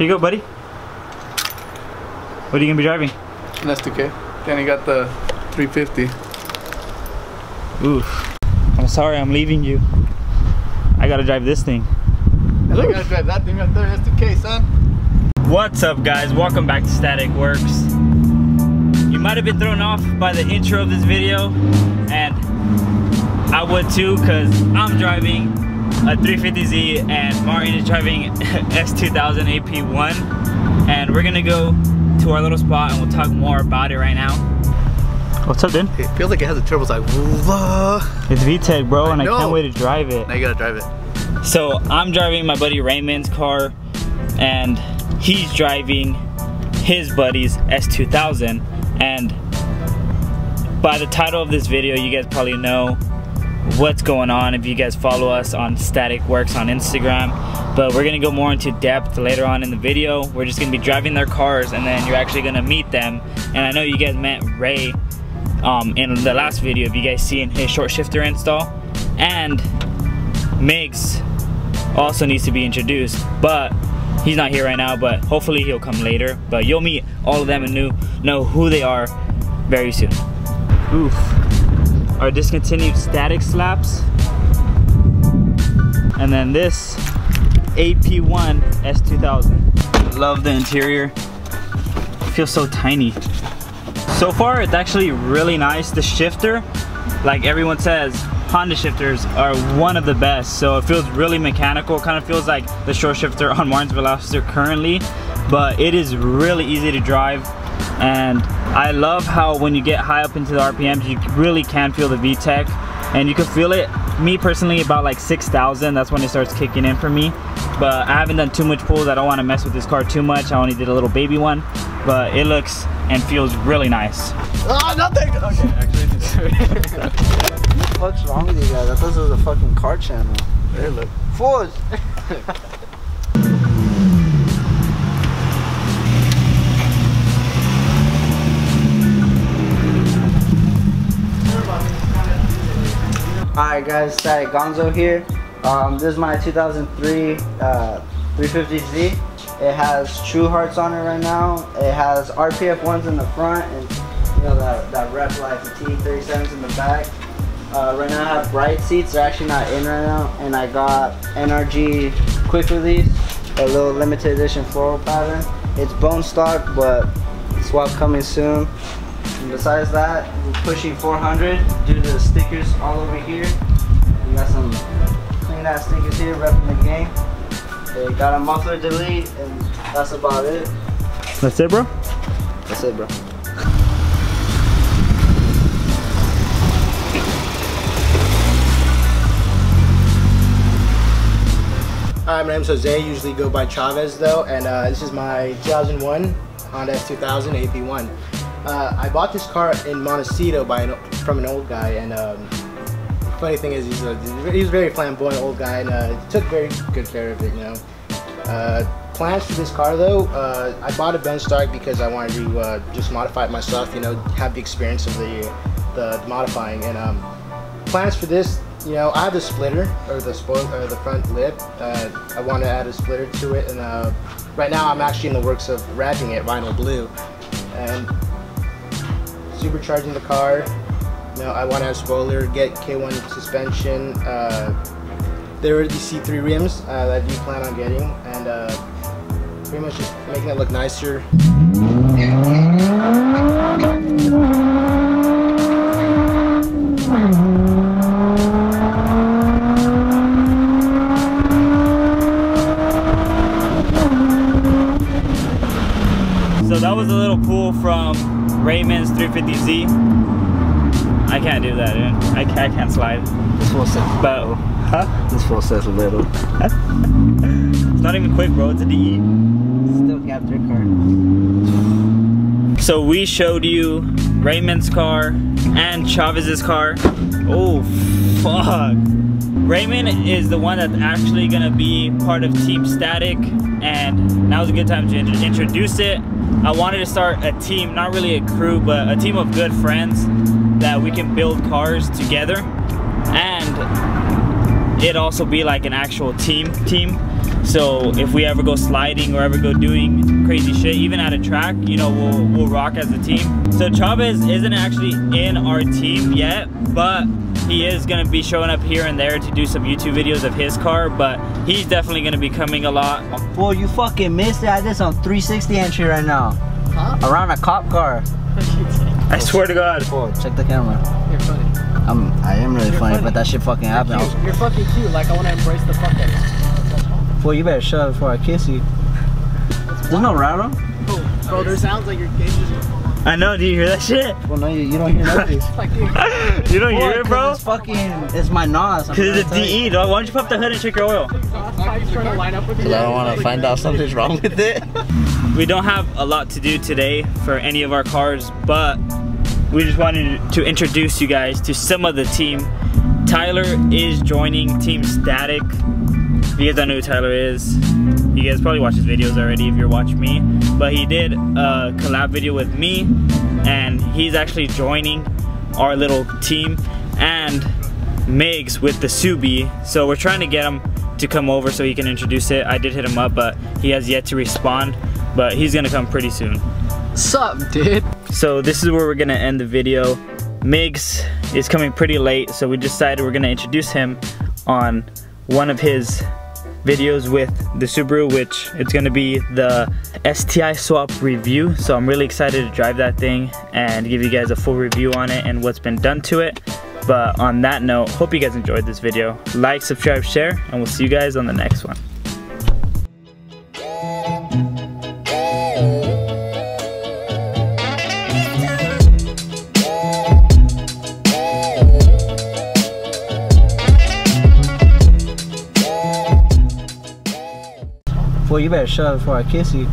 Here you go, buddy. What are you gonna be driving? An S2K. Then he got the 350. Oof. I'm sorry, I'm leaving you. I gotta drive this thing. I gotta drive that thing right there, S2K, son. What's up, guys? Welcome back to Static Works. You might have been thrown off by the intro of this video, and I would too, because I'm driving a 350Z and Martin is driving S2000 AP1, and we're gonna go to our little spot and we'll talk more about it right now. What's up, dude? It feels like it has a turbo. It's like, whoa. It's VTEC, bro, and I can't wait to drive it. Now you gotta drive it. So I'm driving my buddy Raymond's car, and he's driving his buddy's S2000. And by the title of this video, you guys probably know what's going on if you guys follow us on Static Works on Instagram. But we're gonna go more into depth later on in the video. We're just gonna be driving their cars, and then you're actually gonna meet them. And I know you guys met Ray in the last video, if you guys see in his short shifter install. And Migs also needs to be introduced, but he's not here right now, but hopefully he'll come later. But you'll meet all of them and know who they are very soon. Oof. Our discontinued static slaps. And then this AP1 S2000. Love the interior. It feels so tiny. So far, it's actually really nice. The shifter, like everyone says, Honda shifters are one of the best. So it feels really mechanical. Kind of feels like the short shifter on Martin's Veloster currently, but it is really easy to drive. And I love how when you get high up into the RPMs, you really can feel the VTEC, and you can feel it. Me personally, about like 6,000, that's when it starts kicking in for me. But I haven't done too much pulls. I don't want to mess with this car too much. I only did a little baby one, but it looks and feels really nice. Oh, nothing! Okay, actually. What's wrong with you guys? I thought this was a fucking car channel. Hey, look. Force! Alright guys, Static Gonzo here. This is my 2003 350Z. It has True Hearts on it right now. It has RPF ones in the front, and you know that Rep Life T37s in the back. Right now I have bright seats. They're actually not in right now, and I got NRG quick release, a little limited edition floral pattern. It's bone stock, but swap coming soon. And besides that, we're pushing 400 due to the stickers all over here. We got some clean ass stickers here repping the game. They got a muffler delete, and that's about it. That's it, bro? That's it, bro. Hi, my name's Jose. Usually go by Chavez though, and this is my 2001 Honda S2000 AP1. I bought this car in Montecito from an old guy, and funny thing is he's a very flamboyant old guy, and took very good care of it, you know. Plans for this car though, I bought a bone stock because I wanted to just modify it myself, you know, have the experience of the modifying. And plans for this, you know, I have the splitter or the front lip. I want to add a splitter to it, and right now I'm actually in the works of wrapping it vinyl blue and supercharging the car. You know, I want to add a spoiler, get K1 suspension. There are the C3 rims that I do plan on getting, and pretty much just making it look nicer. So that was a little pull from Raymond's 350Z. I can't do that, dude. I can't slide. This fool says But, huh? This fool says little. It's not even quick, bro. It's a DE. Still got their car. So we showed you Raymond's car and Chavez's car. Oh, fuck. Raymond is the one that's actually gonna be part of Team Static, and now's a good time to introduce it. I wanted to start a team, not really a crew, but a team of good friends that we can build cars together. And it'd also be like an actual team. So if we ever go sliding or ever go doing crazy shit, even at a track, you know, we'll rock as a team. So Chavez isn't actually in our team yet, but he is gonna be showing up here and there to do some YouTube videos of his car, but he's definitely gonna be coming a lot. Boy, you fucking missed it. I did some 360 entry right now. Huh? Around a cop car. I swear to God. Oh, check the camera. You're funny. I am really funny, but that shit fucking happened. You're fucking cute. Like, I want to embrace the fuck out of you. Boy, you better shut up before I kiss you. There's no rattle? Bro, there sounds like your gauges. I know, do you hear that shit? Well, no, you don't hear nothing. You don't hear it, bro? It's fucking, it's my NOS. Because it's DE, dog. Why don't you pop the hood and check your oil? Because I don't want to find out something's wrong with it. We don't have a lot to do today for any of our cars, but we just wanted to introduce you guys to some of the team. Tyler is joining Team Static. If you guys don't know who Tyler is, you guys probably watch his videos already if you're watching me, but he did a collab video with me, and he's actually joining our little team, and Migs with the Subi. So we're trying to get him to come over so he can introduce it. I did hit him up, but he has yet to respond, but he's gonna come pretty soon. Sup, dude? So this is where we're gonna end the video. Migs is coming pretty late, so we decided we're gonna introduce him on one of his videos with the Subaru, which it's gonna be the STI swap review. So I'm really excited to drive that thing and give you guys a full review on it and what's been done to it. But on that note, hope you guys enjoyed this video. Like, subscribe, share, and we'll see you guys on the next one. Boy, you better shut up before I kiss you.